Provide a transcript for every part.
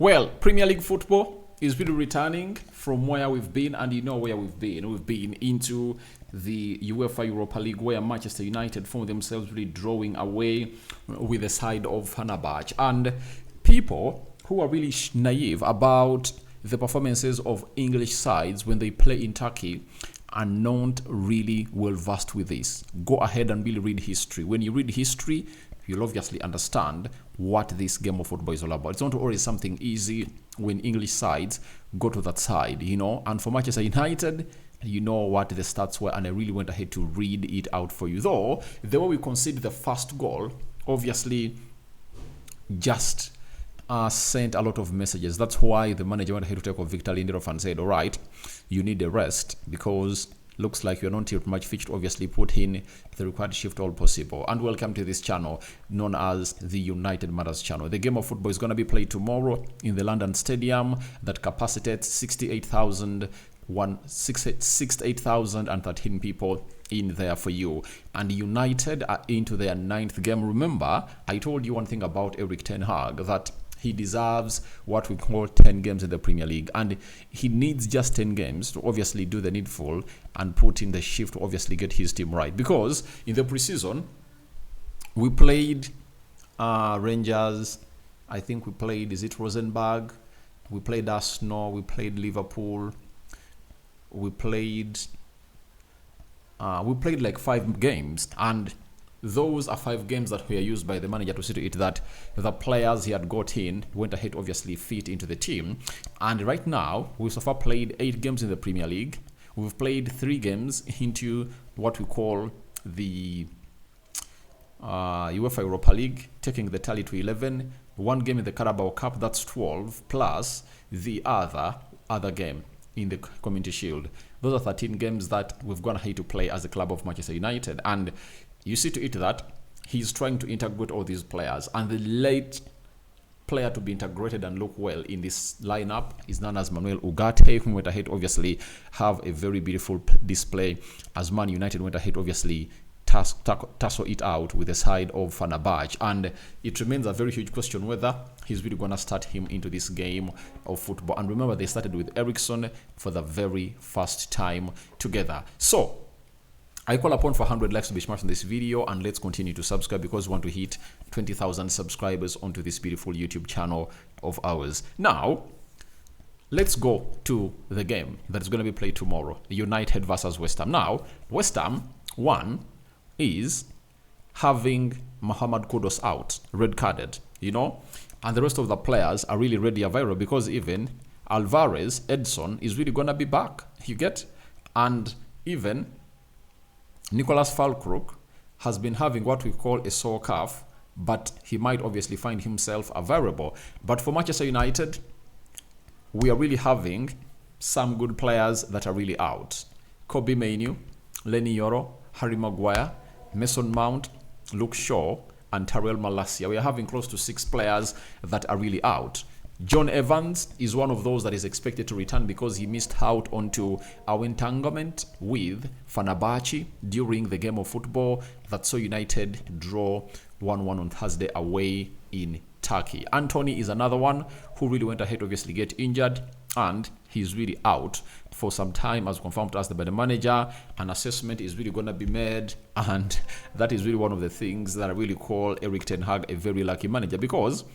Well, Premier League football is really returning from where we've been, and you know where we've been. We've been into the UEFA Europa League, where Manchester United found themselves really drawing away with the side of Fenerbahce. And people who are really naive about the performances of English sides when they play in Turkey are not really well versed with this. Go ahead and really read history. When you read history, you'll obviously understand what this game of football is all about. It's not always something easy when English sides go to that side, you know. And for Manchester United, you know what the stats were, and I really went ahead to read it out for you. Though, the way we conceded the first goal, obviously, just sent a lot of messages. That's why the manager went ahead to take off Victor Lindelof and said, all right, you need a rest because looks like you're not too much fit to obviously put in the required shift all possible. And welcome to this channel known as the United Matters channel. The game of football is going to be played tomorrow in the London Stadium that capacitates 68,013 people in there for you. And United are into their 9th game. Remember, I told you one thing about Erik ten Hag, that he deserves what we call 10 games in the Premier League, and he needs just 10 games to obviously do the needful and put in the shift to obviously get his team right. Because in the preseason, we played Rangers, I think we played, is it Rosenborg? We played Arsenal, we played Liverpool, we played like 5 games, and those are 5 games that were used by the manager to see to it that the players he had got in went ahead obviously fit into the team. And right now, we've so far played 8 games in the Premier League. We've played 3 games into what we call the UEFA Europa League, taking the tally to 11. 1 game in the Carabao Cup, that's 12, plus the other game in the Community Shield. Those are 13 games that we've gone ahead to play as a club of Manchester United. And you see to it that he's trying to integrate all these players, and the late player to be integrated and look well in this lineup is known as Manuel Ugarte, who went ahead obviously have a very beautiful display as Man United went ahead obviously tussle it out with the side of Fenerbahce. And it remains a very huge question whether he's really going to start him into this game of football. And remember, they started with Eriksson for the very first time together. So I call upon for 100 likes to be smashed on this video, and let's continue to subscribe because we want to hit 20,000 subscribers onto this beautiful YouTube channel of ours. Now, let's go to the game that is going to be played tomorrow, United versus West Ham. Now, West Ham, one, is having Mohamed Kudus out, red-carded, you know, and the rest of the players are really ready available because even Alvarez, Edson, is really going to be back, you get, and even Nicholas Falkirk has been having what we call a sore calf, but he might obviously find himself available. But for Manchester United, we are really having some good players that are really out. Kobe Mainoo, Lenny Yoro, Harry Maguire, Mason Mount, Luke Shaw, and Tyrell Malacia. We are having close to 6 players that are really out. John Evans is one of those that is expected to return because he missed out onto our entanglement with Fenerbahce during the game of football that saw United draw 1-1 on Thursday away in Turkey. Anthony is another one who really went ahead to obviously get injured, and he's really out for some time as confirmed to us by the manager. An assessment is really going to be made, and that is really one of the things that I really call Erik ten Hag a very lucky manager, because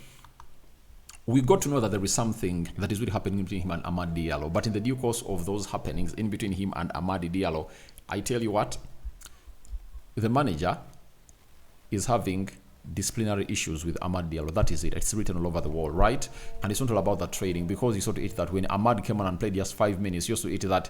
we got to know that there is something that is really happening between him and Amad Diallo. But in the due course of those happenings in between him and Amad Diallo, I tell you what, the manager is having disciplinary issues with Amad Diallo. That is it. It's written all over the wall, right? And it's not all about that trading, because you saw to it that when Amad came on and played just 5 minutes, you saw to it that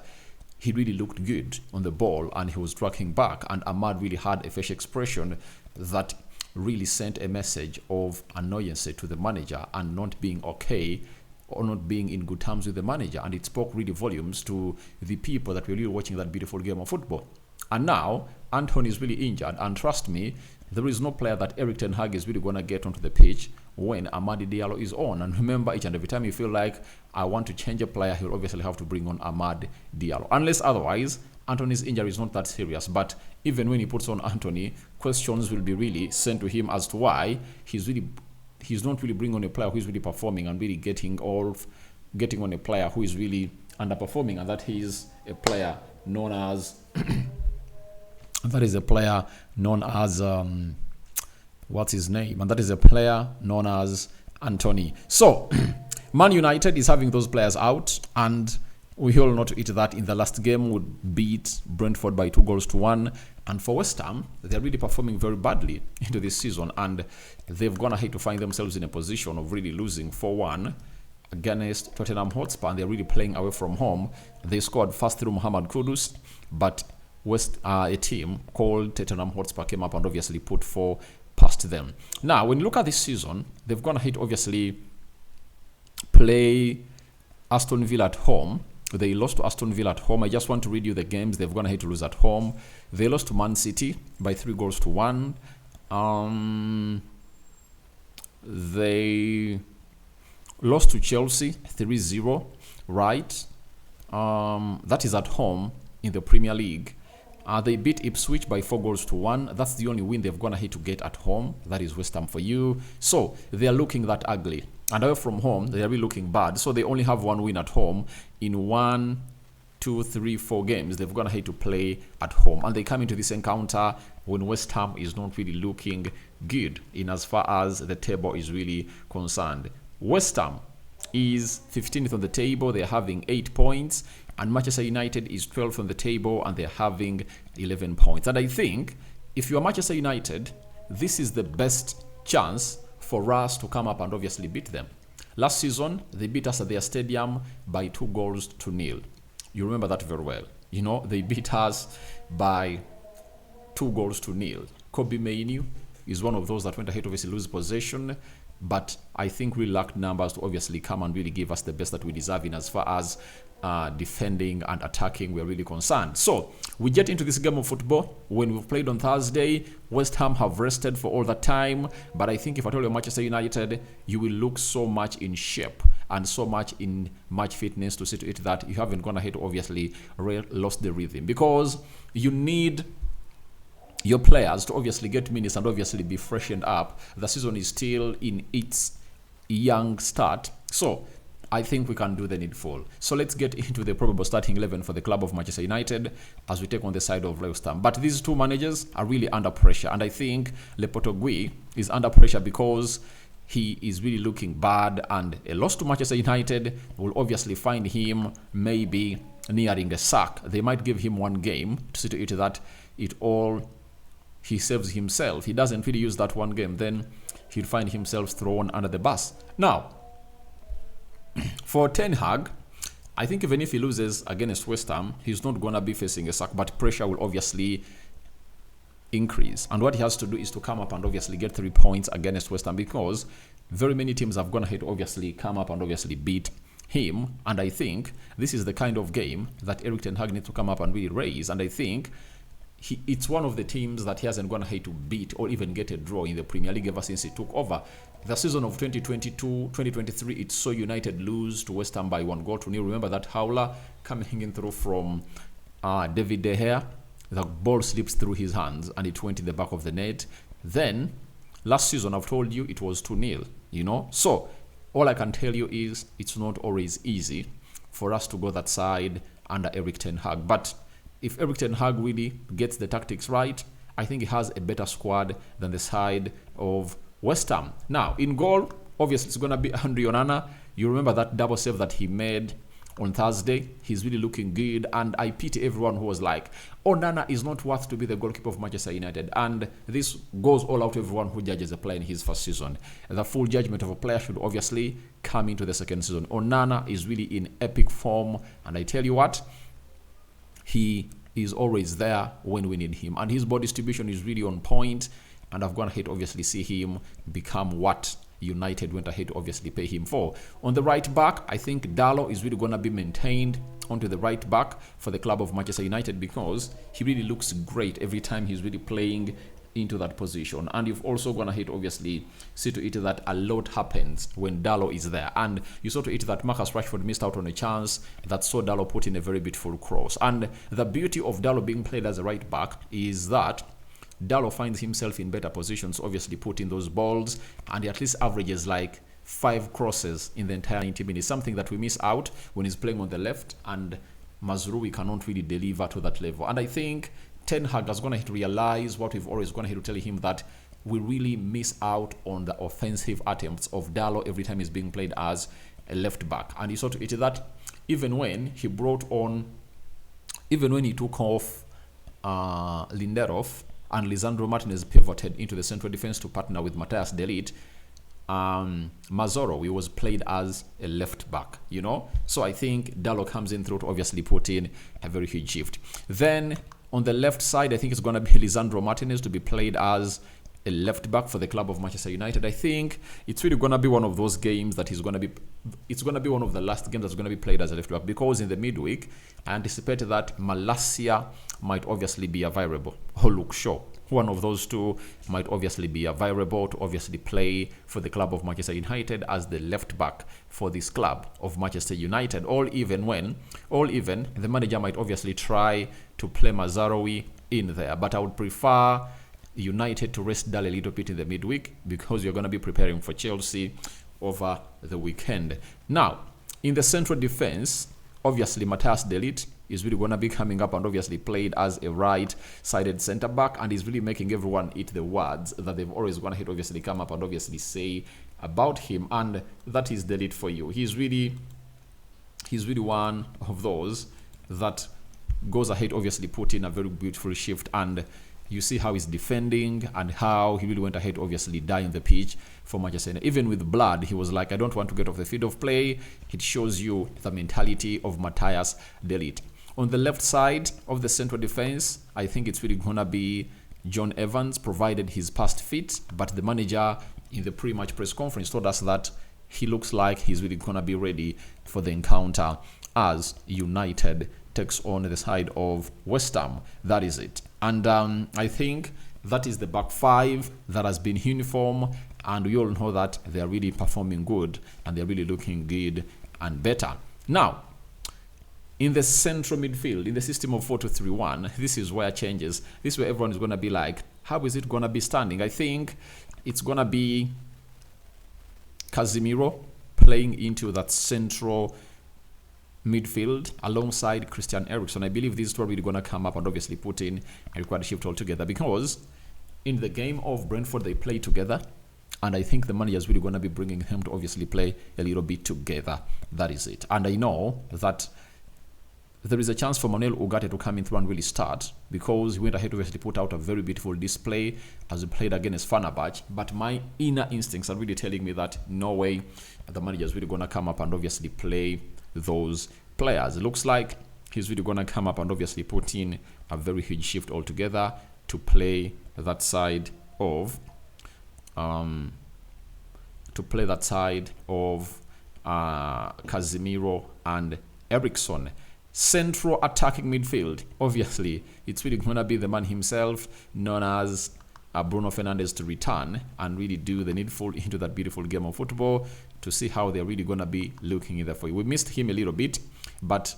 he really looked good on the ball and he was tracking back, and Amad really had a facial expression that really sent a message of annoyance to the manager and not being okay or not being in good terms with the manager. And it spoke really volumes to the people that were really watching that beautiful game of football. And now Anthony is really injured, and trust me, there is no player that Erik ten Hag is really going to get onto the pitch when Amad Diallo is on. And remember, each and every time you feel like I want to change a player, he'll obviously have to bring on Amad Diallo, unless otherwise Anthony's injury is not that serious. But even when he puts on Anthony, questions will be really sent to him as to why he's really he's not really bringing on a player who is really performing and really getting on a player who is really underperforming, and that is a player known as what's his name? And that is a player known as Anthony. So Man United is having those players out, and we all know to it that in the last game would beat Brentford by 2-1. And for West Ham, they're really performing very badly into this season, and they've gone ahead to find themselves in a position of really losing 4-1 against Tottenham Hotspur, and they're really playing away from home. They scored first through Mohamed Kudus, but a team called Tottenham Hotspur came up and obviously put 4 past them. Now, when you look at this season, they've gone ahead to obviously play Aston Villa at home. They lost to Aston Villa at home. I just want to read you the games they've gone ahead to lose at home. They lost to Man City by 3-1. They lost to Chelsea 3-0, right? That is at home in the Premier League. They beat Ipswich by 4-1. That's the only win they've gone ahead to get at home. That is West Ham for you. So they are looking that ugly. And away from home, they are really looking bad. So they only have 1 win at home in 1, 2, 3, 4 games. They've gone ahead to play at home. And they come into this encounter when West Ham is not really looking good in as far as the table is really concerned. West Ham is 15th on the table. They're having 8 points. And Manchester United is 12th on the table, and they're having 11 points. And I think if you're Manchester United, this is the best chance for us to come up and obviously beat them. Last season, they beat us at their stadium by 2-0. You remember that very well. You know, they beat us by 2-0. Kobe Mainoo is one of those that went ahead to obviously lose possession, but I think we lacked numbers to obviously come and really give us the best that we deserve in as far as defending and attacking we're really concerned. So we get into this game of football. When we've played on Thursday, West Ham have rested for all that time, but I think if I told you Manchester United, you will look so much in shape and so much in match fitness to see to it that you haven't gone ahead to obviously lost the rhythm, because you need your players to obviously get minutes and obviously be freshened up. The season is still in its young start, so I think we can do the needful. So let's get into the probable starting 11 for the club of Manchester United as we take on the side of West Ham. But these two managers are really under pressure, and I think Lopetegui is under pressure because he is really looking bad, and a loss to Manchester United will obviously find him maybe nearing a sack. They might give him 1 game to see to it that he saves himself. He doesn't really use that 1 game, then he'll find himself thrown under the bus. Now, for Ten Hag, I think even if he loses against West Ham, he's not going to be facing a sack, but pressure will obviously increase. And what he has to do is to come up and obviously get 3 points against West Ham, because very many teams have gone ahead to obviously come up and obviously beat him. And I think this is the kind of game that Erik ten Hag needs to come up and really raise. And I think it's one of the teams that he hasn't gone ahead to beat or even get a draw in the Premier League ever since he took over. The season of 2022-2023, it saw United lose to West Ham by 1-0. Remember that howler coming in through from David De Gea? The ball slips through his hands and it went in the back of the net. Then, last season, I've told you it was 2-0, you know? So, all I can tell you is it's not always easy for us to go that side under Erik ten Hag. But if Erik ten Hag really gets the tactics right, I think he has a better squad than the side of West Ham. Now, in goal, obviously it's going to be Andre Onana. You remember that double save that he made on Thursday? He's really looking good, and I pity everyone who was like, Onana is not worth to be the goalkeeper of Manchester United. And this goes all out to everyone who judges a player in his first season. The full judgment of a player should obviously come into the second season. Onana is really in epic form, and I tell you what, he is always there when we need him, and his ball distribution is really on point. And I've gone ahead to obviously see him become what United went ahead to obviously pay him for. On the right back, I think Dalot is really going to be maintained onto the right back for the club of Manchester United, because he really looks great every time he's really playing into that position. And you've also gone ahead to obviously see to it that a lot happens when Dalot is there. And you saw to it that Marcus Rashford missed out on a chance that saw Dalot put in a very beautiful cross. And the beauty of Dalot being played as a right back is that Dallo finds himself in better positions, obviously putting those balls, and he at least averages like 5 crosses in the entire 90 minutes, something that we miss out when he's playing on the left, and Mazraoui cannot really deliver to that level. And I think Ten Hag is going to realize what we've always going to tell him, that we really miss out on the offensive attempts of Dallo every time he's being played as a left back. And he saw to it that even when he took off Lindelof and Lisandro Martinez pivoted into the central defense to partner with Matthias de Ligt, Mazraoui was played as a left back, you know. So I think Dallo comes in through to obviously put in a very huge shift. Then on the left side, I think it's going to be Lisandro Martinez to be played as a left back for the club of Manchester United. I think it's really going to be one of those games that it's going to be one of the last games that's going to be played as a left back, because in the midweek I anticipated that Malacia might obviously be a variable, or Luke Shaw. One of those two might obviously be a variable to obviously play for the club of Manchester United as the left back for this club of Manchester United, or even the manager might obviously try to play Mazraoui in there. But I would prefer United to rest Dallo a little bit in the midweek, because you're going to be preparing for Chelsea over the weekend. Now, in the central defense, obviously Matthias de Ligt is really going to be coming up and obviously played as a right-sided centre-back, and he's really making everyone eat the words that they've always going to obviously come up and obviously say about him, and that is de Ligt for you. He's really one of those that goes ahead, obviously put in a very beautiful shift, and you see how he's defending and how he really went ahead, obviously dying the pitch for Manchester United. Even with blood, he was like, I don't want to get off the field of play. It shows you the mentality of Matthias de Ligt. On the left side of the central defense, I think it's really going to be John Evans, provided he's past fit. But the manager in the pre-match press conference told us that he looks like he's really going to be ready for the encounter as United takes on the side of West Ham. That is it. And I think that is the back five that has been uniform, and we all know that they are really performing good and they're really looking good and better. Now, in the central midfield, in the system of 4-2-3-1, this is where changes. This is where everyone is going to be like, how is it going to be standing? I think it's going to be Casemiro playing into that central midfield alongside Christian Eriksen. I believe these two are really going to come up and obviously put in a required shift altogether, because in the game of Brentford they play together, and I think the manager is really going to be bringing them to obviously play a little bit together. That is it. And I know that there is a chance for Manuel Ugarte to come in through and really start, because he went ahead to obviously put out a very beautiful display as he played against Fenerbahce. But my inner instincts are really telling me that no way the manager is really going to come up and obviously play those players. It looks like he's really going to come up and obviously put in a very huge shift altogether to play that side of Casemiro and Eriksen. Central attacking midfield, obviously it's really going to be the man himself, known as Bruno Fernandes, to return and really do the needful into that beautiful game of football, to see how they're really going to be looking in there for you. We missed him a little bit, but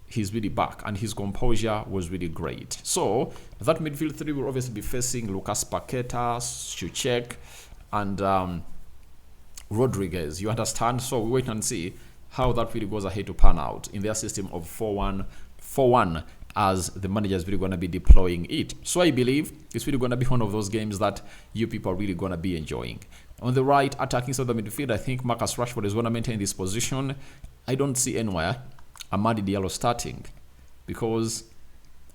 he's really back and his composure was really great. So that midfield three will obviously be facing Lucas Paqueta, Souček, and Rodriguez. You understand? So we wait and see how that really goes ahead to pan out in their system of 4-1-4-1 as the manager is really going to be deploying it. So I believe it's really going to be one of those games that you people are really going to be enjoying. On the right attacking side of the midfield, I think Marcus Rashford is going to maintain this position. I don't see anywhere Amadi Diallo starting, because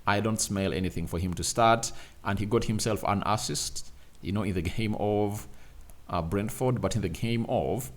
I don't smell anything for him to start, and he got himself an assist, in the game of Brentford, but in the game of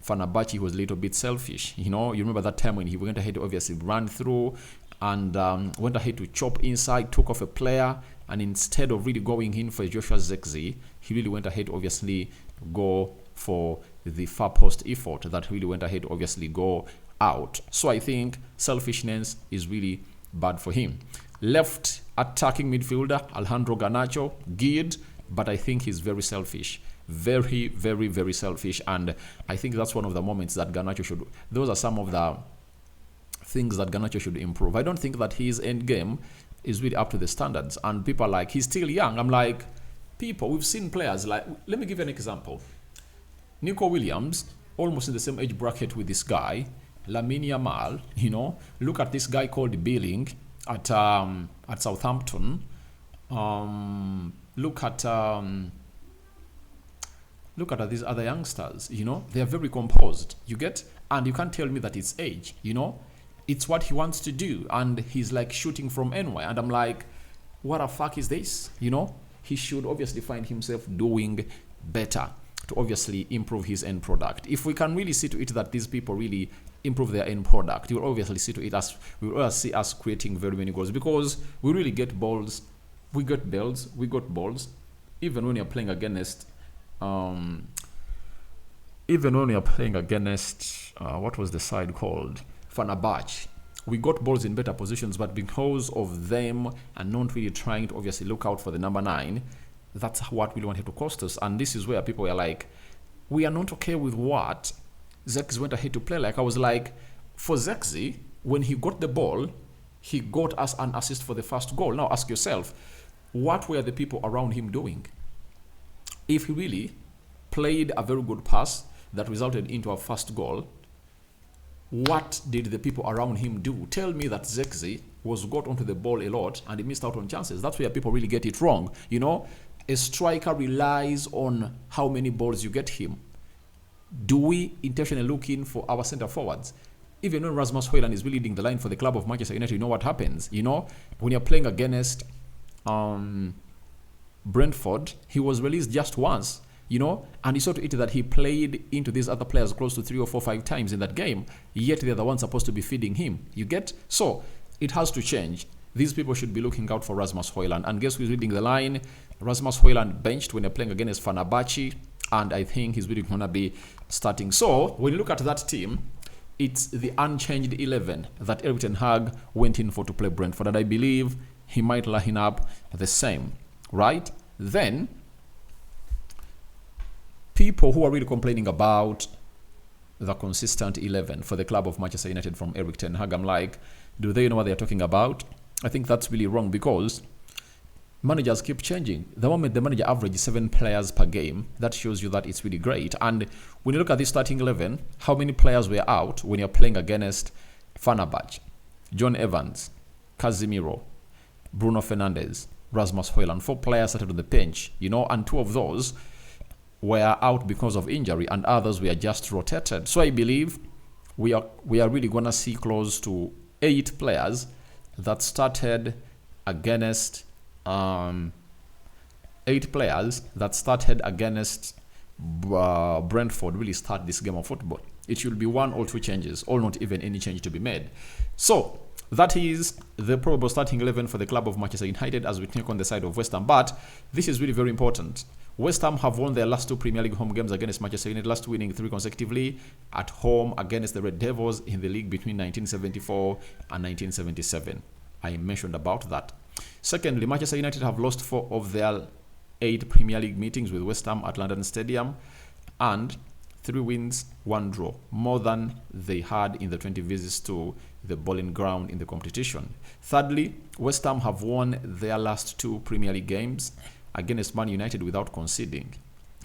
Fenerbahce, he was a little bit selfish. You remember that time when he went ahead to obviously run through and went ahead to chop inside, took off a player, and instead of really going in for Joshua Zirkzee, he really went ahead to obviously go for the far post effort that really went ahead to obviously go out. So I think selfishness is really bad for him. Left attacking midfielder Alejandro Garnacho, good, but I think he's very selfish. Very, very, very selfish, and I think that's one of the moments that Garnacho should. Those are some of the things that Garnacho should improve. I don't think that his end game is really up to the standards. And people are like, he's still young. I'm like, people, we've seen players like, let me give you an example. Nico Williams, almost in the same age bracket with this guy, Lamine Yamal, you know. Look at this guy called Billing at Southampton. Look at these other youngsters, you know. They are very composed, you get? And you can't tell me that it's age, you know. It's what he wants to do, and he's like shooting from anywhere. And I'm like, what the fuck is this? You know, he should obviously find himself doing better to obviously improve his end product. If we can really see to it that these people really improve their end product, you will obviously see to it as we will see us creating very many goals, because we really get balls, we got bells, we got balls, even when you're playing against what was the side called? Fenerbahce. We got balls in better positions, but because of them and not really trying to obviously look out for the number 9, that's what really wanted to cost us. And this is where people are like, we are not okay with what Zexi went ahead to play. Like, I was like, for Zexi, when he got the ball, he got us an assist for the first goal. Now ask yourself, what were the people around him doing? If he really played a very good pass that resulted into our first goal, what did the people around him do? Tell me that Zexi was got onto the ball a lot and he missed out on chances. That's where people really get it wrong. You know, a striker relies on how many balls you get him. Do we intentionally look in for our centre forwards? Even when Rasmus Hojlund is really leading the line for the club of Manchester United, you know what happens? You know, when you're playing against Brentford, he was released just once. You know, and you saw to it that he played into these other players close to 3 or 4, 5 times in that game, yet they're the ones supposed to be feeding him. You get? So it has to change. These people should be looking out for Rasmus Hojlund. And guess who's leading the line? Rasmus Hojlund benched when they're playing against Fenerbahce, and I think he's really going to be starting. So when you look at that team, it's the unchanged 11 that Erik ten Hag went in for to play Brentford, and I believe he might line up the same, right? Then people who are really complaining about the consistent 11 for the club of Manchester United from Erik ten Hag, I'm like, do they know what they're talking about? I think that's really wrong, because managers keep changing. The moment the manager averages 7 players per game, that shows you that it's really great. And when you look at the starting 11, how many players were out when you're playing against Fenerbahce? John Evans, Casemiro, Bruno Fernandes, Rasmus Hojlund. 4 players started on the bench, you know, and 2 of those were out because of injury, and others were just rotated. So I believe we are really gonna see close to 8 players that started against 8 players that started against Brentford really start this game of football. It should be 1 or 2 changes, or not even any change to be made. So that is the probable starting 11 for the club of Manchester United as we take on the side of West Ham. But this is really very important. West Ham have won their last 2 Premier League home games against Manchester United, last winning 3 consecutively at home against the Red Devils in the league between 1974 and 1977. I mentioned about that. Secondly, Manchester United have lost 4 of their 8 Premier League meetings with West Ham at London Stadium, and 3 wins, 1 draw, more than they had in the 20 visits to the Bowling Ground in the competition. Thirdly, West Ham have won their last 2 Premier League games against Man United without conceding.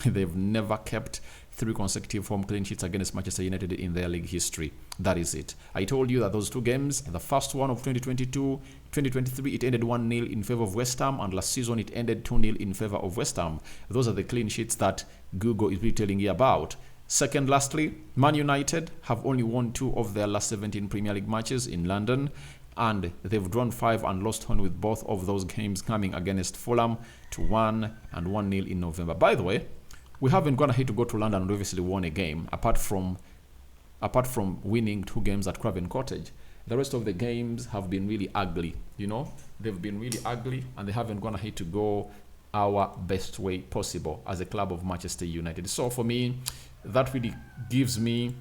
They've never kept 3 consecutive home clean sheets against Manchester United in their league history. That is it. I told you that those 2 games, the first one of 2022-2023, it ended 1-0 in favor of West Ham, and last season it ended 2-0 in favor of West Ham. Those are the clean sheets that Google is really telling you about. Second, lastly, Man United have only won 2 of their last 17 Premier League matches in London, and they've drawn 5 and lost 1, with both of those games coming against Fulham 2-1 and 1-0 in November. By the way, we haven't gone ahead to go to London and obviously won a game, apart from winning 2 games at Craven Cottage. The rest of the games have been really ugly, you know. They've been really ugly, and they haven't gone ahead to go our best way possible as a club of Manchester United. So for me, that really gives me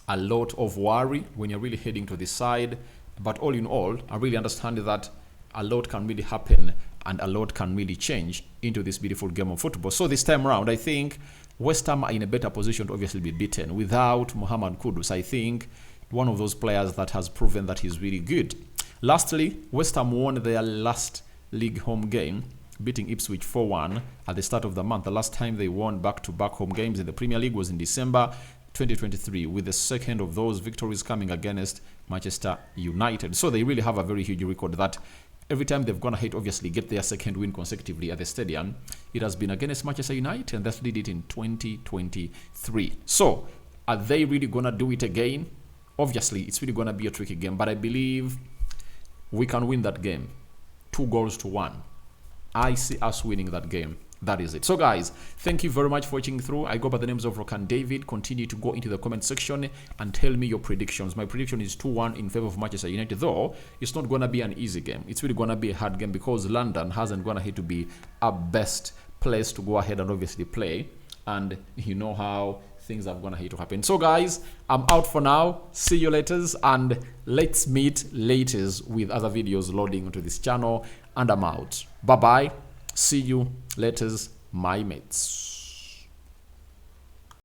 a lot of worry when you're really heading to this side. But all in all, I really understand that a lot can really happen and a lot can really change into this beautiful game of football. So this time around, I think West Ham are in a better position to obviously be beaten. Without Mohamed Kudus, I think one of those players that has proven that he's really good. Lastly, West Ham won their last league home game, beating Ipswich 4-1 at the start of the month. The last time they won back-to-back home games in the Premier League was in December 2023, with the second of those victories coming against Manchester United. So they really have a very huge record that every time they've gone ahead, obviously get their second win consecutively at the stadium, it has been against Manchester United, and that did it in 2023. So are they really gonna do it again? Obviously, it's really gonna be a tricky game, but I believe we can win that game 2-1. I see us winning that game. That is it. So guys, thank you very much for watching through. I go by the names of Rock and David. Continue to go into the comment section and tell me your predictions. My prediction is 2-1 in favor of Manchester United, though it's not going to be an easy game. It's really going to be a hard game because London hasn't gone ahead to be our best place to go ahead and obviously play. And you know how things are going to hate to happen. So guys, I'm out for now. See you later, and let's meet later with other videos loading onto this channel, and I'm out. Bye bye. See you later, my mates.